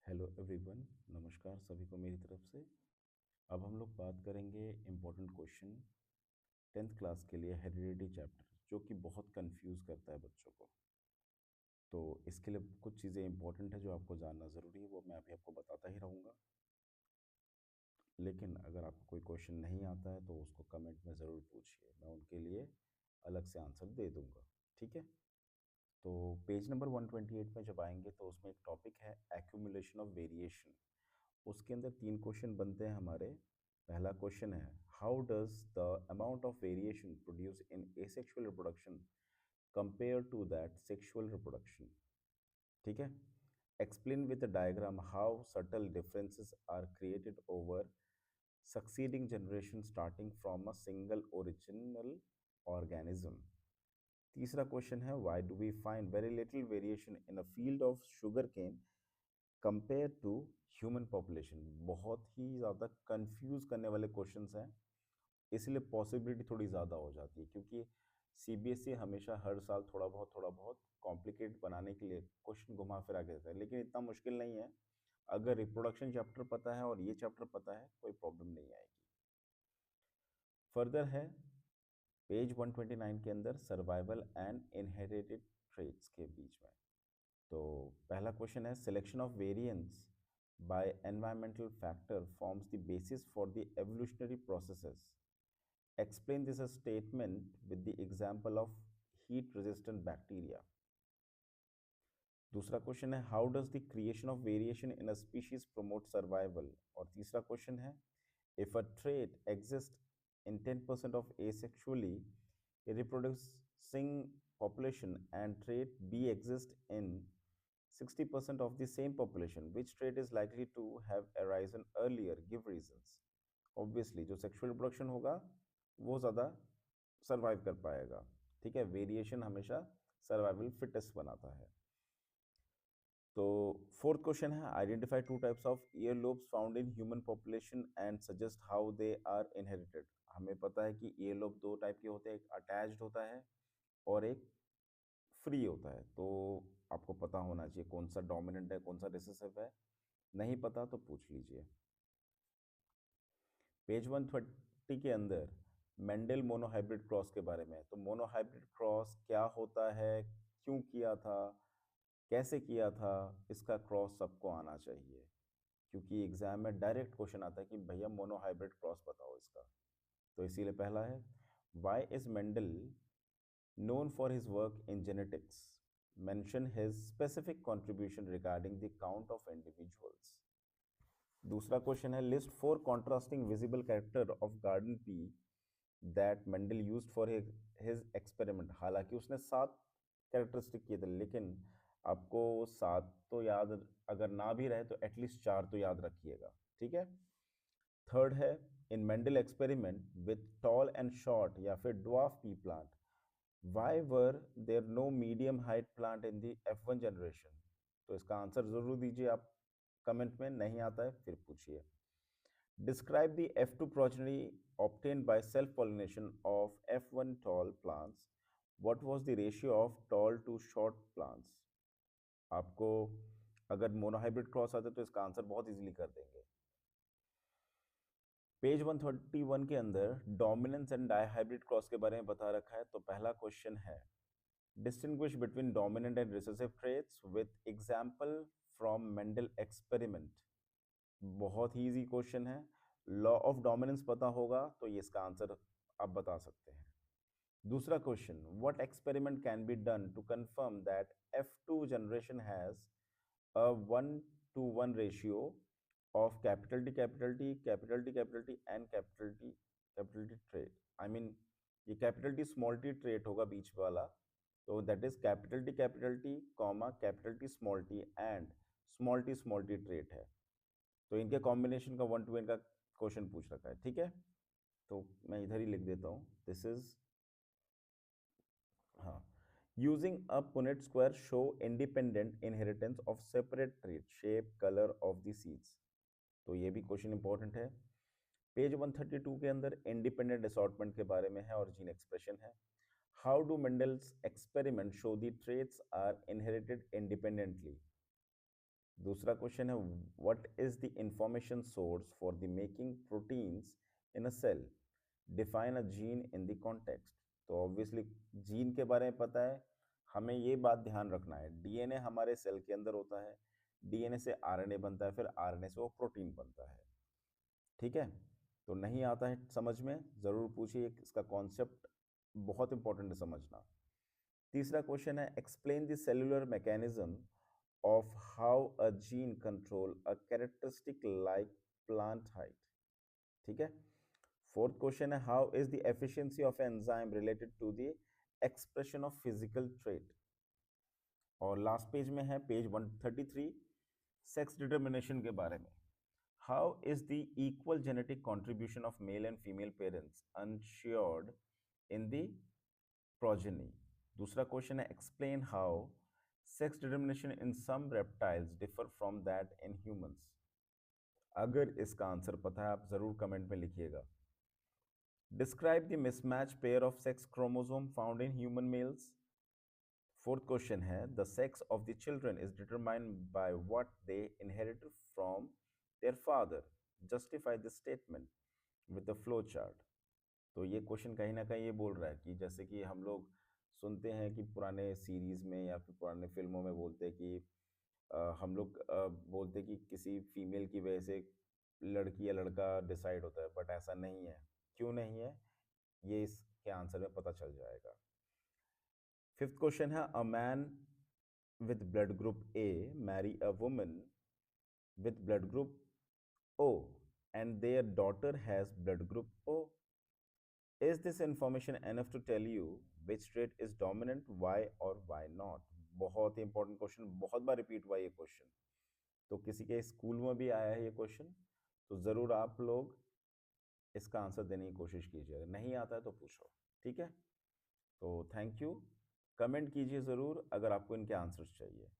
Hello everyone, नमस्कार सभी को मेरी तरफ से। अब हम लोग बात करेंगे इम्पोर्टेंट क्वेश्चन 10th क्लास के लिए हेरिडिटी चैप्टर, जो कि बहुत कंफ्यूज करता है बच्चों को। तो इसके लिए कुछ चीज़ें इंपॉर्टेंट है जो आपको जानना ज़रूरी है, वो मैं अभी आपको बताता ही रहूँगा। लेकिन अगर आपको कोई क्वेश्चन नहीं आता है तो उसको कमेंट में ज़रूर पूछिए, मैं उनके लिए अलग से आंसर दे दूँगा। ठीक है। तो पेज नंबर 128 में जब आएंगे तो उसमें एक टॉपिक है एक्यूमुलेशन ऑफ वेरिएशन। उसके अंदर 3 क्वेश्चन बनते हैं हमारे। पहला क्वेश्चन है, how does the amount of variation produce in asexual reproduction compare to that sexual reproduction. ठीक है। Explain with the diagram how subtle differences are created over succeeding generation starting from a single original organism. तीसरा question है, why do we find very little variation in a field of sugarcane compared to human population। बहुत ही ज़्यादा confuse करने वाले questions हैं, इसलिए possibility थोड़ी ज़्यादा हो जाती है, क्योंकि सीबीएसई हमेशा हर साल थोड़ा बहुत कॉम्प्लिकेट बनाने के लिए क्वेश्चन घुमा फिरा के देता है, लेकिन इतना मुश्किल नहीं है। अगर रिप्रोडक्शन चैप्टर पता है और ये चैप्टर पता है, कोई प्रॉब्लम नहीं आएगी। फर्दर है पेज 129 के अंदर सर्वाइवल एंड इनहेरिटेड ट्रेट्स के बीच में। तो पहला क्वेश्चन है, selection of variants bye environmental factor forms the basis for the evolutionary processes. Explain this statement with the example of heat resistant bacteria. दूसरा क्वेश्चन है, how does the creation of variation in a species promote survival. और तीसरा question है, if a trait exists in 10% of asexually reproducing population and trait B exists in 60% of the same population, which trait is likely to have arisen earlier? Give reasons. Obviously जो sexual reproduction होगा वो ज़्यादा survive कर पाएगा। ठीक है, variation हमेशा survival fittest बनाता है। तो फोर्थ क्वेश्चन है, identify two types of ear lobes found in human population and suggest how they are inherited. हमें पता है कि ईयर लोब दो टाइप के होते हैं, एक अटैच्ड होता है और एक फ्री होता है। तो आपको पता होना चाहिए कौन सा डोमिनेंट है, कौन सा रिसेसिव है। नहीं पता तो पूछ लीजिए। पेज 130 के अंदर मेंडल मोनोहाइब्रिड क्रॉस के बारे में। तो मोनोहाइब्रिड क्रॉस क्या होता है, क्यों किया था, कैसे किया था, इसका क्रॉस सबको आना चाहिए, क्योंकि एग्जाम में डायरेक्ट क्वेश्चन आता है कि भैया मोनोहाइब्रिड क्रॉस बताओ इसका। तो इसीलिए पहला है, why is Mendel known for his work in genetics. Mention his specific contribution regarding the count of individuals. दूसरा क्वेश्चन है, list 4 contrasting visible character of garden pea that Mendel used for his experiment. हालांकि उसने 7 characteristic किए थे, लेकिन आपको 7 तो याद अगर ना भी रहे तो एटलीस्ट 4 तो याद रखिएगा। ठीक है। थर्ड है, in Mendel experiment with tall and short या फिर dwarf pea plant, why were there no medium height plant in the F1 generation. तो इसका आंसर जरूर दीजिए आप कमेंट में, नहीं आता है फिर पूछिए। Describe the F2 progeny obtained by self-pollination of F1 tall plants. What was the ratio of tall to short plants? आपको अगर मोनोहाइब्रिड क्रॉस आता है तो इसका आंसर बहुत इजीली कर देंगे। पेज 131 के अंदर डोमिनेंस एंड डायहाइब्रिड क्रॉस के बारे में बता रखा है। तो पहला क्वेश्चन है, distinguish between dominant and recessive traits with example from Mendel experiment. बहुत ही इजी क्वेश्चन है। लॉ ऑफ डोमिनेंस पता होगा तो ये इसका आंसर आप बता सकते हैं। दूसरा question, what experiment can be done to confirm that F2 generation has a 1:1 ratio of capital T capital T capital T capital T and capital T trait। I mean ये capital T small T trait होगा बीच वाला, तो that is capital T comma capital T and small T trait है। तो इनके combination का 1:1 का क्वेश्चन पूछ रखा है। ठीक है, तो मैं इधर ही लिख देता हूँ, दिस इज, हाँ, using a Punnett square show independent inheritance of separate trait shape colour of the seeds. तो ये भी क्वेश्चन इंपॉर्टेंट है। पेज 132 के अंदर इंडिपेंडेंट असॉर्टमेंट के बारे में है और जीन एक्सप्रेशन है। How do Mendel's experiment show the traits are inherited independently. दूसरा क्वेश्चन है what is the information source for the making proteins in a cell, define a gene in the context. तो obviously gene के बारे में पता है, हमें ये बात ध्यान रखना है डीएनए हमारे सेल के अंदर होता है, डीएनए से आरएनए बनता है, फिर आरएनए से वो प्रोटीन बनता है। ठीक है, तो नहीं आता है समझ में ज़रूर पूछिए, इसका कॉन्सेप्ट बहुत इंपॉर्टेंट है समझना। तीसरा क्वेश्चन है explain the cellular mechanism of how a gene control a characteristic like plant height. ठीक है, फोर्थ क्वेश्चन है how is the efficiency of enzyme related to the expression of physical trait. और last page में है page 133 sex determination के बारे में। How is the equal genetic contribution of male and female parents ensured in the progeny? दूसरा question है explain how sex determination in some reptiles differ from that in humans. अगर इसका answer पता है आप जरूर कमेंट में लिखिएगा। Describe the mismatched pair of sex chromosome found in human males. Fourth question है the sex of the children is determined by what they inherited from their father, justify the statement with the flow chart. तो ये question कहीं ना कहीं ये बोल रहा है कि जैसे कि हम लोग सुनते हैं कि पुराने सीरीज में या फिर पुराने फिल्मों में बोलते हैं कि हम लोग बोलते हैं कि किसी फीमेल की वजह से लड़की या लड़का डिसाइड होता है, बट ऐसा नहीं है। क्यों नहीं है ये इसके आंसर में पता चल जाएगा। फिफ्थ क्वेश्चन है a man with blood group A marry a woman with blood group O and their daughter has blood group O. Is this information enough to tell you which trait is dominant, why or why not? बहुत ही important question, बहुत बार repeat हुआ ये question, तो किसी के school में भी आया है ये क्वेश्चन, तो ज़रूर आप लोग इसका आंसर देने की कोशिश कीजिए, अगर नहीं आता है तो पूछो। ठीक है, तो थैंक यू, कमेंट कीजिए ज़रूर अगर आपको इनके आंसर्स चाहिए।